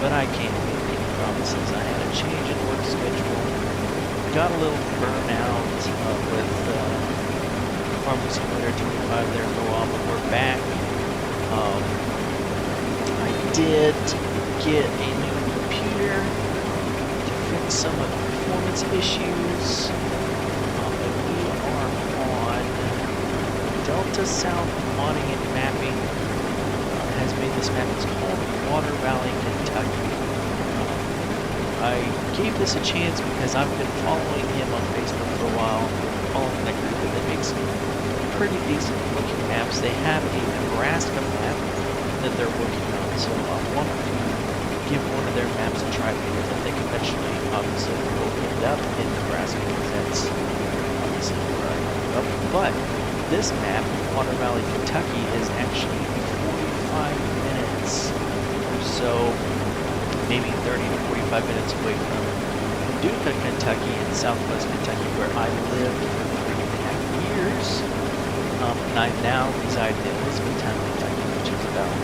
but I can't make any promises. I had a change in work schedule, got a little burnout with Farming Simulator 25 there for a while, but we're back. I did get a new computer to fix some of the performance issues. And we are on Delta South modding and mapping. Has made this map. It's called Water Valley, Kentucky. I gave this a chance because I've been following him on Facebook for a while, following that group that makes pretty decent looking maps. They have a Nebraska map that they're working on, so I wanted to give one of their maps a try because I think eventually, obviously, we'll end up in Nebraska because that's obviously where I grew up. But this map, Water Valley, Kentucky, is actually 45 minutes or so, maybe 30 to 45 minutes away from Paducah, Kentucky, in southwest Kentucky, where I lived for 3.5 years. And I now reside in Elizabethtown, Kentucky, which is about a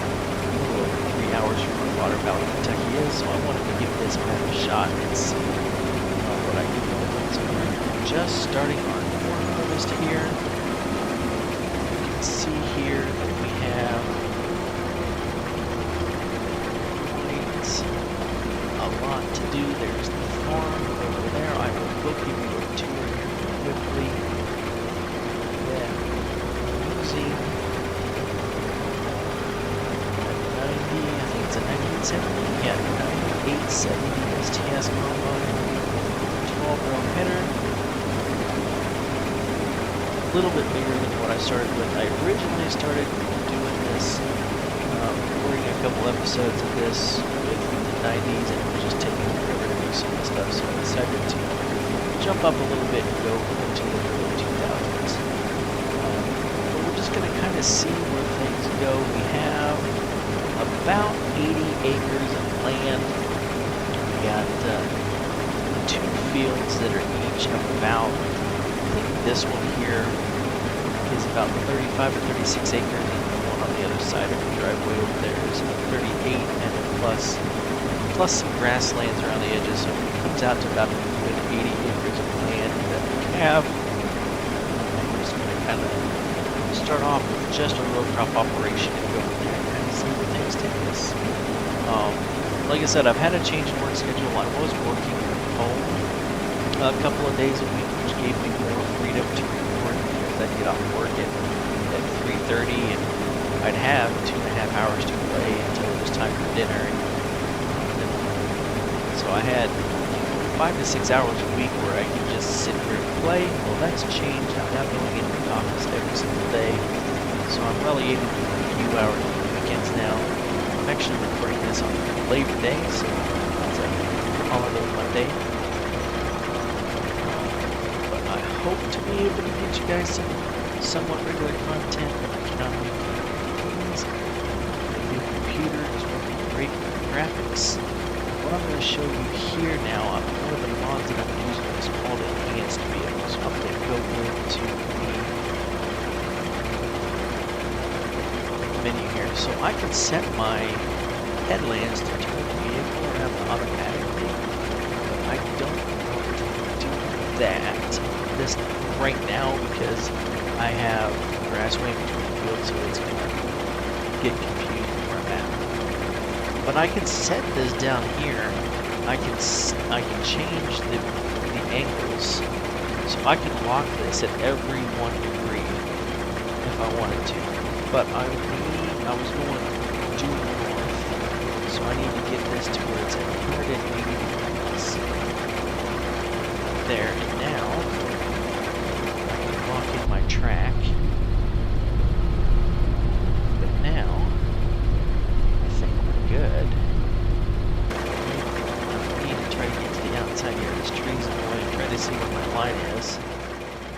little over 3 hours from where Water Valley, Kentucky is. So I wanted to give this map a shot and see what I can do with it. So we're just starting our corn harvest here. You can see here that we have a lot to do. There's the farm over there. I will give you a tour here quickly. Yeah, using a 90, I think it's a 9870. Yeah, 9870 STS combine, 12-row header. A little bit bigger than what I started with. I originally started doing this, recording a couple episodes of this with the 90s, and it was just taking forever to do some of the stuff, so I decided to jump up a little bit and go into the early 2000s. But we're just going to kind of see where things go. We have about 80 acres of land. We got 2 fields that are each about, I think this one here is about 35 or 36 acres, and the one on the other side of the driveway over there is 38, and then plus some grasslands around the edges, so it comes out to about a good 80 acres of land that we have. We're just going to kind of start off with just a row crop operation and go from there and kind of see where things take us. Like I said, I've had a change in work schedule. I was working from home a couple of days a week, which gave me more freedom to record because I'd get off work at 3:30 and I'd have 2.5 hours to play until it was time for dinner. So I had 5 to 6 hours a week where I could just sit here and play. Well, that's changed. I'm now going into the office every single day, so I'm relegated to a few hours on the weekends now. I'm actually recording this on Labor Day, so it's a holiday Monday. But I hope to be able to get you guys some somewhat regular content when I cannot make things. The new computer is working great with graphics. What I'm going to show you here now, one of the mods that I'm using is called Enhanced Vehicles. I'm going to go into the menu here. So I can set my headlamps to turn the vehicle around automatically. But I don't want to do that this right now because I have grass way between the fields, so it's going to get confused where I'm at. But I can set this down here. I can change the angles, so I can lock this at every 1 degree if I wanted to. But I was going due north, so I need to get this to where it's at 180 degrees. There, and now I can lock in my track. But now I think we're good. I need to try to get to the outside here. This tree's in the way. Try to see where my line is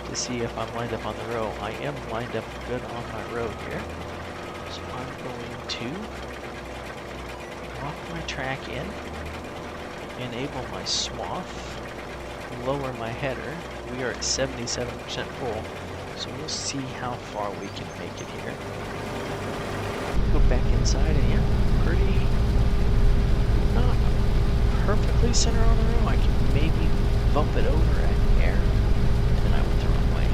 to see if I'm lined up on the row. I am lined up good on my road here. So I'm going to lock my track in, enable my swath, lower my header. We are at 77% full, so we'll see how far we can make it here. Go back inside and yeah, not fully center on the row. I can maybe bump it over a hair. And then I went the wrong way.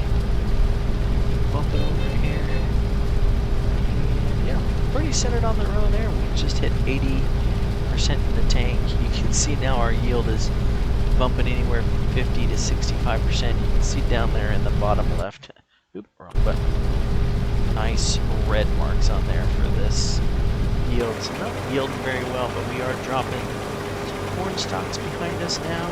Bump it over a hair. And yeah, pretty centered on the row there. We just hit 80% in the tank. You can see now our yield is bumping anywhere from 50 to 65%. You can see down there in the bottom left. Oop, wrong button. Nice red marks on there for this yield. So not yielding very well, but we are dropping some corn stalks behind us now.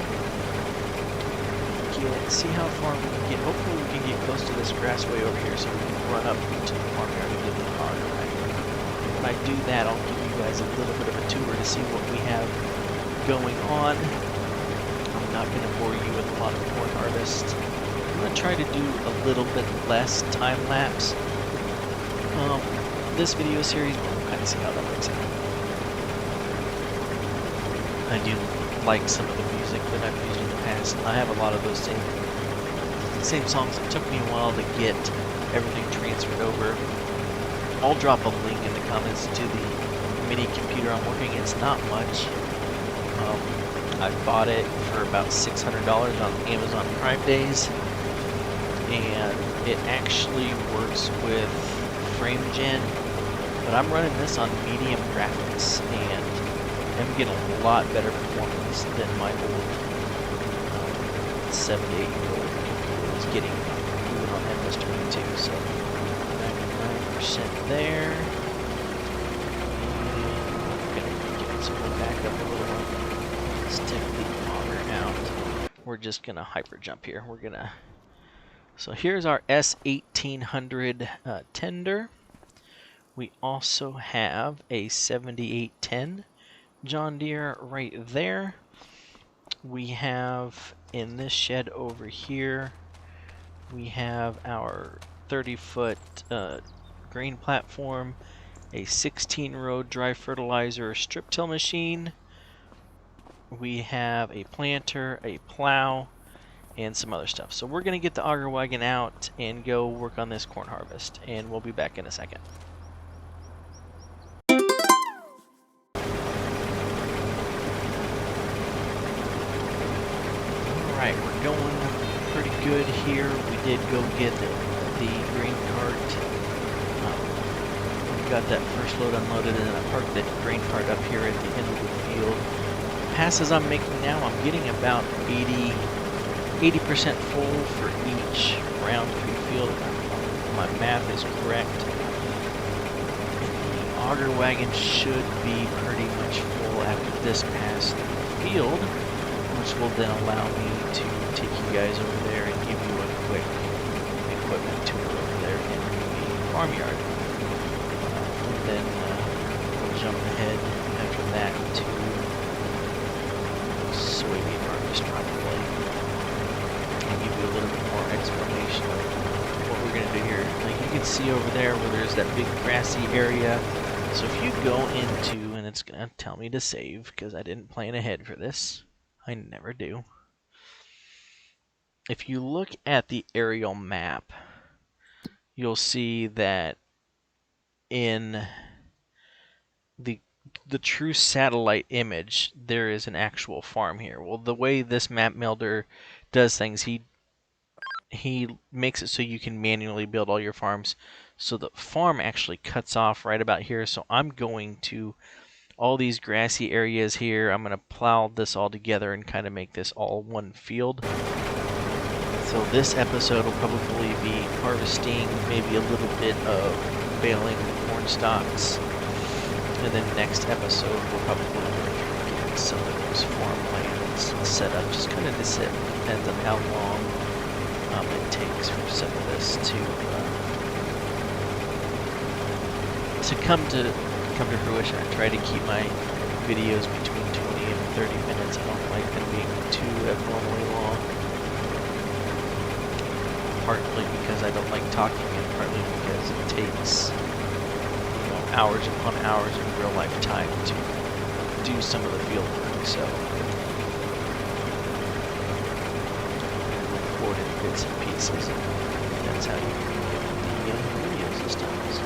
See how far we can get. Hopefully we can get close to this grassway over here so we can run up to the farmyard and get the auger wagon. When I do that, I'll give you guys a little bit of a tour to see what we have going on. I'm not going to bore you with a lot of corn harvest. I'm going to try to do a little bit less time lapse. This video series, we'll kind of see how that works out. I do like some of the music that I've used in the past. I have a lot of those same songs. It took me a while to get everything transferred over. I'll drop a link in the comments to the mini computer I'm working. It's not much. I bought it for about $600 on Amazon Prime Days, and it actually works with FrameGen, but I'm running this on medium graphics, and I'm getting a lot better performance than my old 7 to 8 year old computer was getting even on FS25. So 99% there. And I'm gonna get some more back up a little more. Stick the auger out. We're just gonna hyper jump here. So here's our S1800 tender. We also have a 7810 John Deere right there. We have in this shed over here, we have our 30-foot grain platform, a 16-row dry fertilizer strip till machine. We have a planter, a plow, and some other stuff. So we're going to get the auger wagon out and go work on this corn harvest, and we'll be back in a second. Alright, we're going pretty good here. We did go get the grain cart. We got that first load unloaded, and then I parked that grain cart up here at the end of the field. Passes I'm making now, I'm getting about 80% full for each round through the field. My math is correct. And the auger wagon should be pretty much full after this pass through the field, which will then allow me to take you guys over there and give you a quick equipment tour over there in the farmyard. And then we'll jump ahead after that to soybean harvest probably, and give you a little bit more explanation of what we're going to do here. Like you can see over there where there's that big grassy area. So if you go into, and it's going to tell me to save because I didn't plan ahead for this. I never do. If you look at the aerial map, you'll see that in the true satellite image, there is an actual farm here. Well, the way this map builder does things, he makes it so you can manually build all your farms. So the farm actually cuts off right about here. So I'm going to all these grassy areas here. I'm going to plow this all together and kind of make this all one field. So this episode will probably be harvesting, maybe a little bit of baling corn stalks. And then next episode we'll probably get some of those farmlands set up. Just kind of depends on how long it takes for some of this to come to fruition. I try to keep my videos between 20 and 30 minutes. I don't like them being too abnormally long. Partly because I don't like talking, and partly because it takes hours upon hours of real life time to do some of the field work. So record in bits and pieces. That's how you can get the videos and stuff. So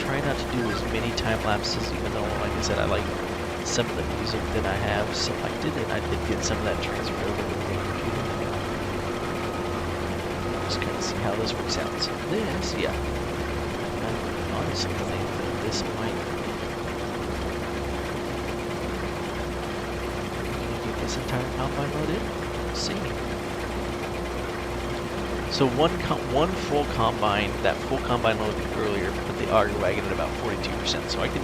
try not to do as many time lapses, even though, like I said, I like some of the music that I have selected, and I did get some of that transferred over to the main computer. Just kind of see how this works out. So this, yeah, I honestly think that this might get this entire combine loaded. Let's see. So one full combine, that full combine loaded earlier, put the auger wagon at about 42%. So I can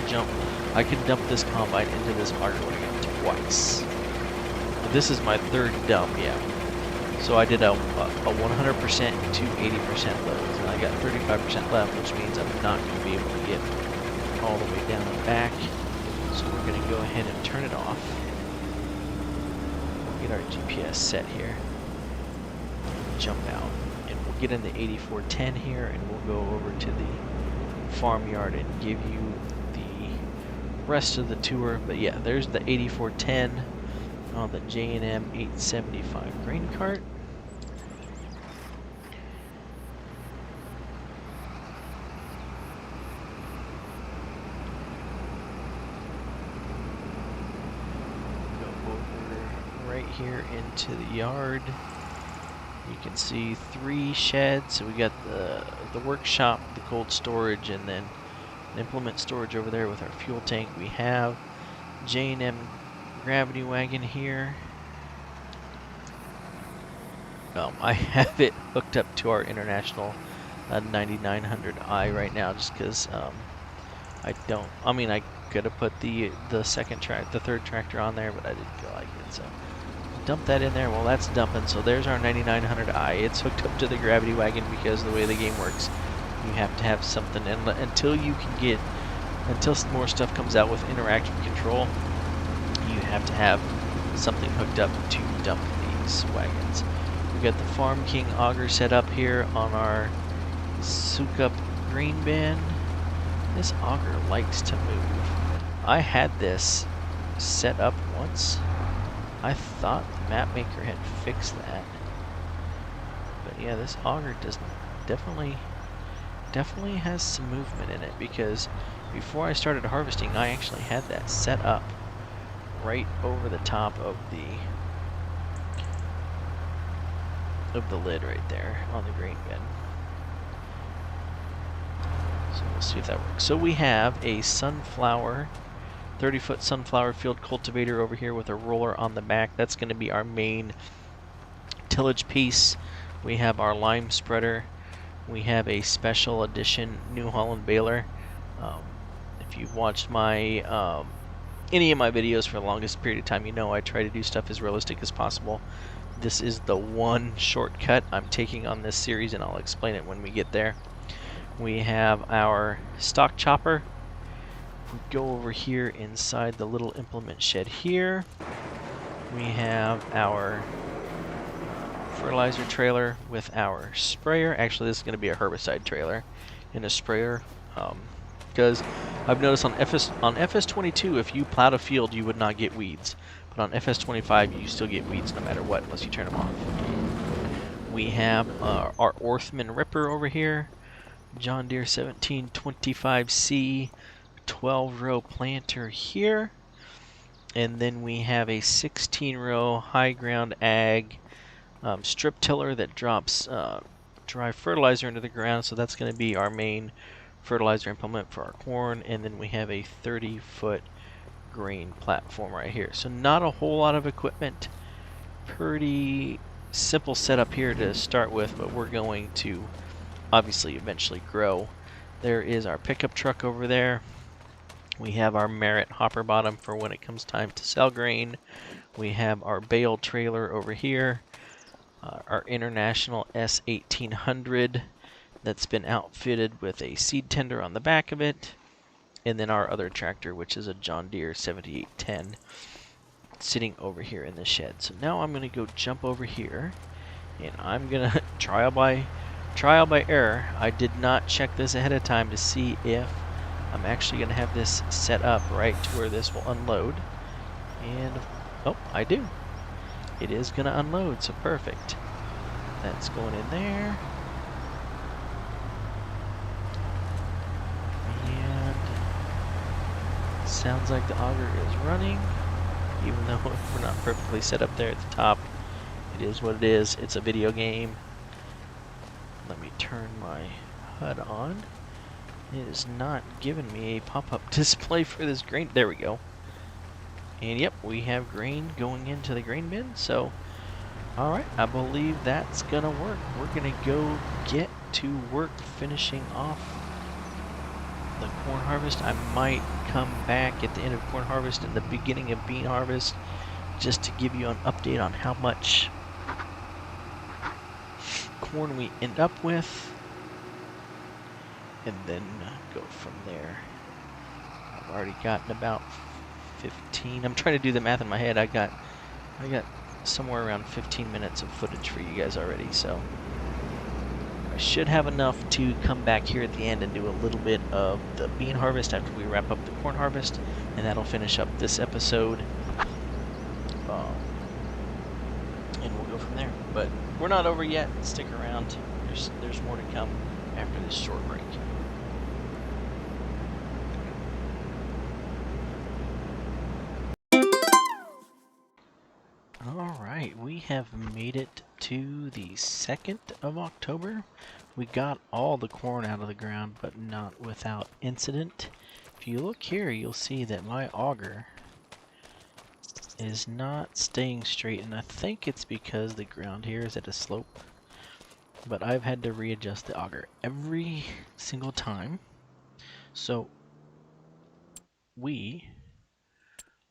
dump this combine into this auger wagon twice. This is my third dump, yeah. So I did a 100% to 80% load, and I got 35% left, which means I'm not going to be able to get all the way down and back. So we're going to go ahead and turn it off. We'll get our GPS set here. Jump out. Get in the 8410 here, and we'll go over to the farmyard and give you the rest of the tour. But yeah, there's the 8410 on the J&M 875 grain cart. Go over right here into the yard. You can see 3 sheds. So we got the workshop, the cold storage, and then an implement storage over there with our fuel tank. We have J&M gravity wagon here. I have it hooked up to our International 9900i right now, just because I could have put the third tractor on there, but I didn't feel like it. So dump that in there. Well, that's dumping. So there's our 9900i. It's hooked up to the gravity wagon because of the way the game works, you have to have something. And until more stuff comes out with interactive control, you have to have something hooked up to dump these wagons. We got the Farm King auger set up here on our Souk-Up grain bin. This auger likes to move. I had this set up once. I thought the map maker had fixed that, but yeah, this auger definitely has some movement in it, because before I started harvesting, I actually had that set up right over the top of the lid right there on the grain bin. So we'll see if that works. So we have a sunflower 30-foot sunflower field cultivator over here with a roller on the back. That's going to be our main tillage piece. We have our lime spreader. We have a special edition New Holland baler. If you've watched my any of my videos for the longest period of time, you know I try to do stuff as realistic as possible. This is the one shortcut I'm taking on this series, and I'll explain it when we get there. We have our stock chopper. We go over here inside the little implement shed here. We have our fertilizer trailer with our sprayer. Actually, this is going to be a herbicide trailer and a sprayer, because I've noticed on FS22, if you plowed a field, you would not get weeds. But on FS25, you still get weeds no matter what, unless you turn them off. We have our Orthman ripper over here, John Deere 1725C 12-row planter here, and then we have a 16-row high ground ag strip tiller that drops dry fertilizer into the ground. So that's going to be our main fertilizer implement for our corn, and then we have a 30-foot grain platform right here. So not a whole lot of equipment, pretty simple setup here to start with, but we're going to obviously eventually grow. There is our pickup truck over there. We have our Merit hopper bottom for when it comes time to sell grain. We have our bale trailer over here, our International S1800 that's been outfitted with a seed tender on the back of it, and then our other tractor, which is a John Deere 7810, sitting over here in the shed. So now I'm going to go jump over here, and I'm going to trial by error. I did not check this ahead of time to see if I'm actually going to have this set up right to where this will unload. And, oh, I do. It is going to unload, so perfect. That's going in there. And Sounds like the auger is running, even though we're not perfectly set up there at the top. It is what it is. It's a video game. Let me turn my HUD on. It is not giving me a pop-up display for this grain. There we go. And yep, we have grain going into the grain bin. So, alright, I believe that's gonna work. We're gonna go get to work finishing off the corn harvest. I might come back at the end of corn harvest and the beginning of bean harvest just to give you an update on how much corn we end up with, and then go from there. I've already gotten about 15. I'm trying to do the math in my head. I got somewhere around 15 minutes of footage for you guys already, so I should have enough to come back here at the end and do a little bit of the bean harvest after we wrap up the corn harvest, and that'll finish up this episode. And we'll go from there. But we're not over yet. Stick around. There's more to come after this short break. Alright, we have made it to the 2nd of October. We got all the corn out of the ground, but not without incident. If you look here, you'll see that my auger is not staying straight, and I think it's because the ground here is at a slope. But I've had to readjust the auger every single time. So we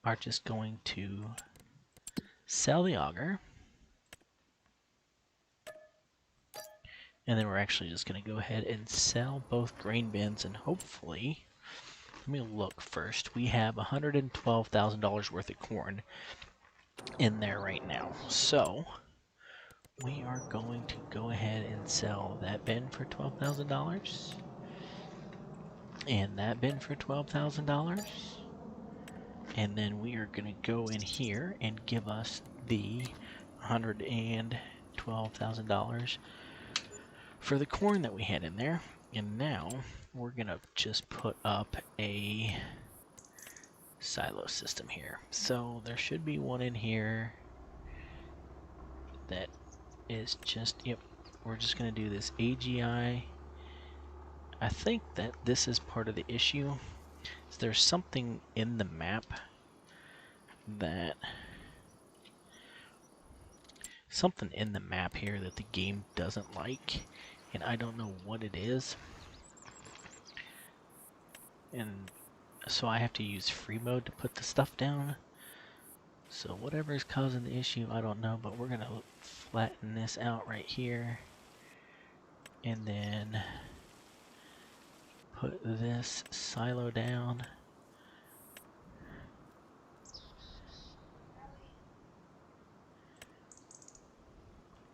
are just going to sell the auger, and then we're actually just going to go ahead and sell both grain bins, and hopefully, let me look first. We have $112,000 worth of corn in there right now. So we are going to go ahead and sell that bin for $12,000 and that bin for $12,000. And then we are going to go in here and give us the $112,000 for the corn that we had in there. And now we're going to just put up a silo system here. So there should be one in here that is just, yep, we're just going to do this AGI. I think that this is part of the issue. So there's something in the map here that the game doesn't like, and I don't know what it is. And so I have to use free mode to put the stuff down. So whatever is causing the issue, I don't know, but we're gonna flatten this out right here, and then put this silo down.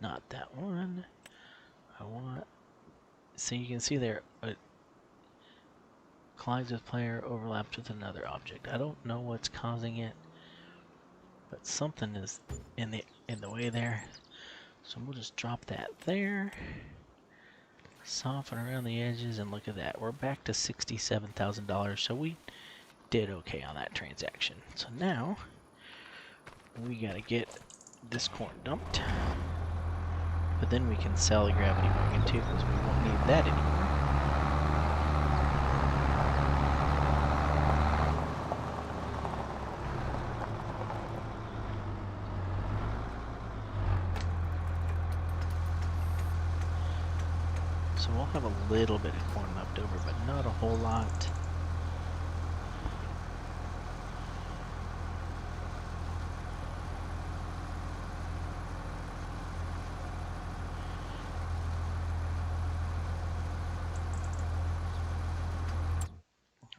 Not that one. I want, so you can see there, it collides with player, overlaps with another object. I don't know what's causing it, but something is in the way there. So we'll just drop that there. Soften around the edges, and look at that. We're back to $67,000, so we did okay on that transaction. So now we gotta get this corn dumped, but then we can sell the gravity wagon too, because we won't need that anymore. So we'll have a little bit of corn left over, but not a whole lot.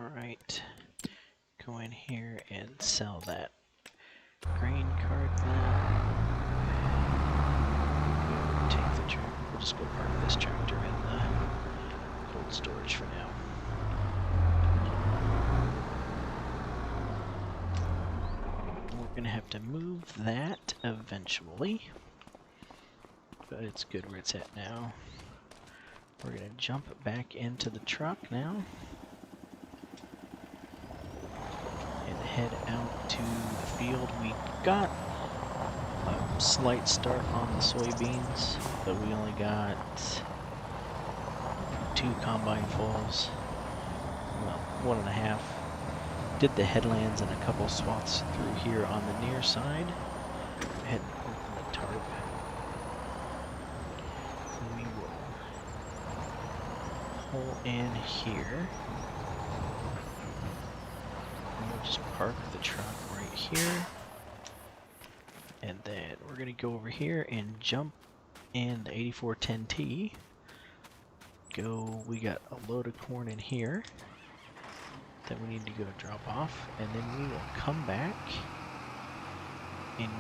Alright, go in here and sell that grain cart then. Take the tractor. We'll just go park this tractor in the cold storage for now. We're going to have to move that eventually, but it's good where it's at now. We're going to jump back into the truck now. head out to the field. We got a slight start on the soybeans, but we only got 2 combine fulls, well, 1.5. Did the headlands and a couple swaths through here on the near side. Go ahead and open the tarp. We will pull in here. And we'll just park the truck right here. And then we're going to go over here and jump in the 8410T. We got a load of corn in here that we need to go drop off, and then we will come back and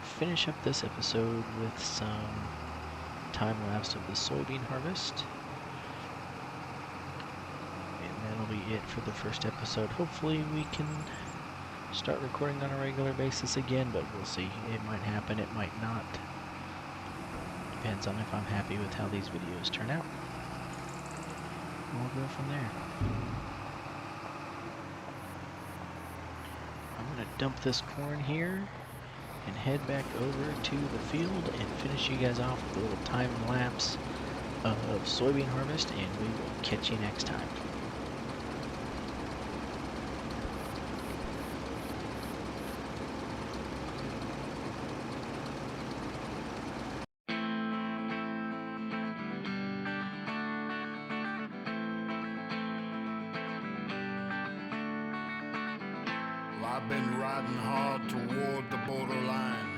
finish up this episode with some time-lapse of the soybean harvest. And that'll be it for the first episode. Hopefully we can start recording on a regular basis again, but we'll see. It might happen, it might not. Depends on if I'm happy with how these videos turn out. We'll go from there. I'm going to dump this corn here and head back over to the field and finish you guys off with a little time lapse of soybean harvest, and we will catch you next time. I've been riding hard toward the borderline.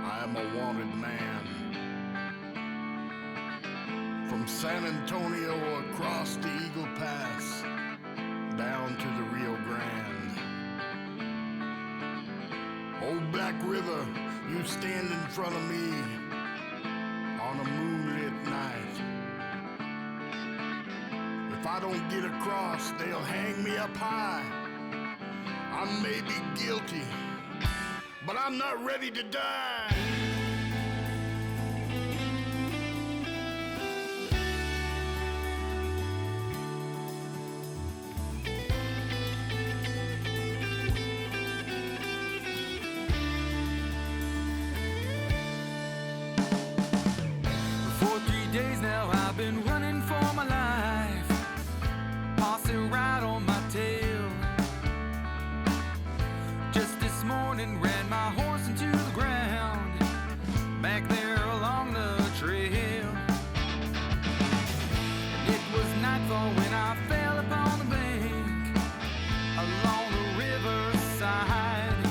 I am a wanted man. From San Antonio across the Eagle Pass, down to the Rio Grande. Old Black River, you stand in front of me on a moonlit night. If I don't get across, they'll hang me up high. I may be guilty, but I'm not ready to die. For 3 days now I've been running for my life, posse right on my tail. Just this morning ran my horse into the ground, back there along the trail. And it was nightfall when I fell upon the bank, along the riverside.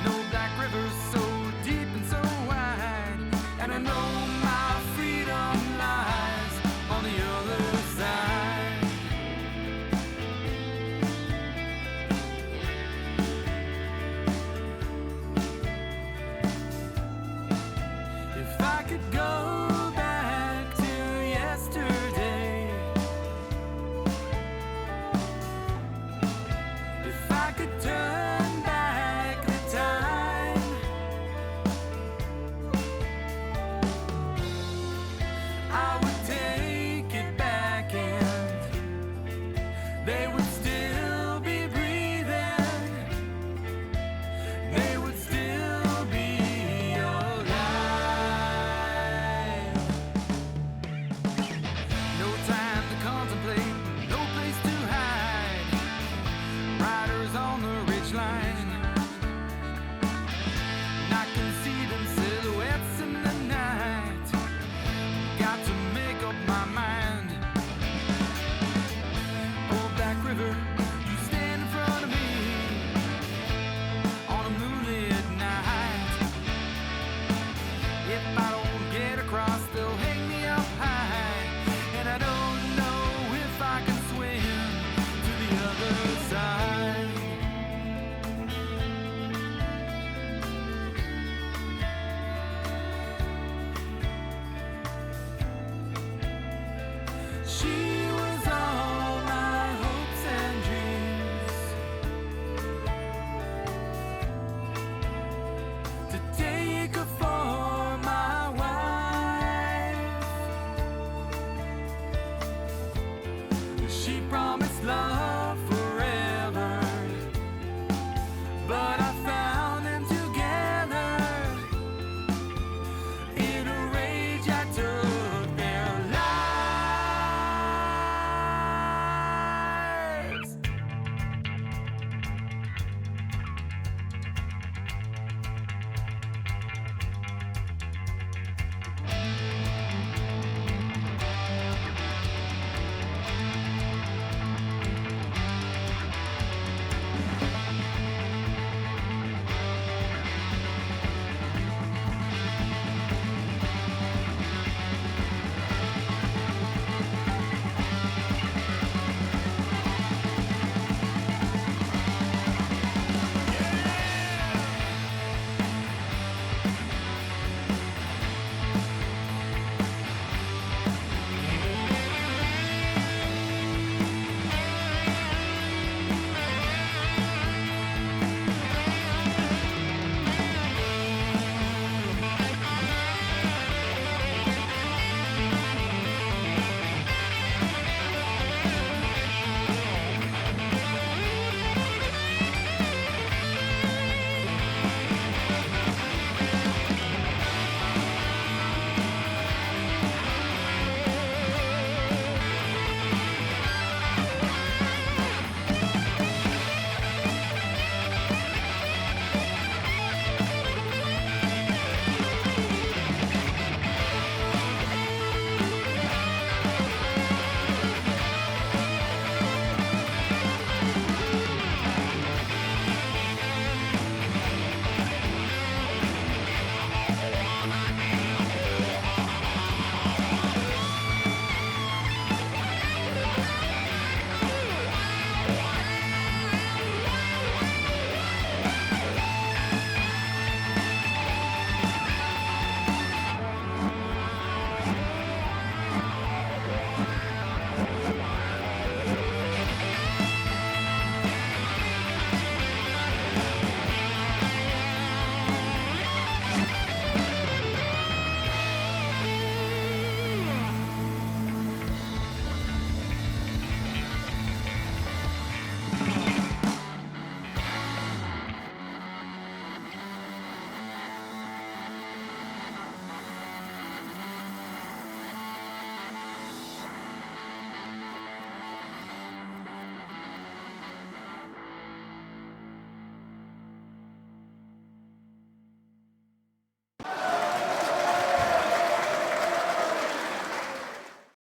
No Black River so deep and so wide, and I know my freedom lies on the other side. If I could go back to yesterday, if I could turn back the time, I would take it back and they would still be breathing, they would still be alive. No time to contemplate, no place to hide. Riders on the ridgeline, and I can see them silhouettes in the night. Got to make up my mind. Old Black River, you stand in front of me on a moonlit night. If I don't get across, they'll hang me up high, and I don't know if I can swim to the other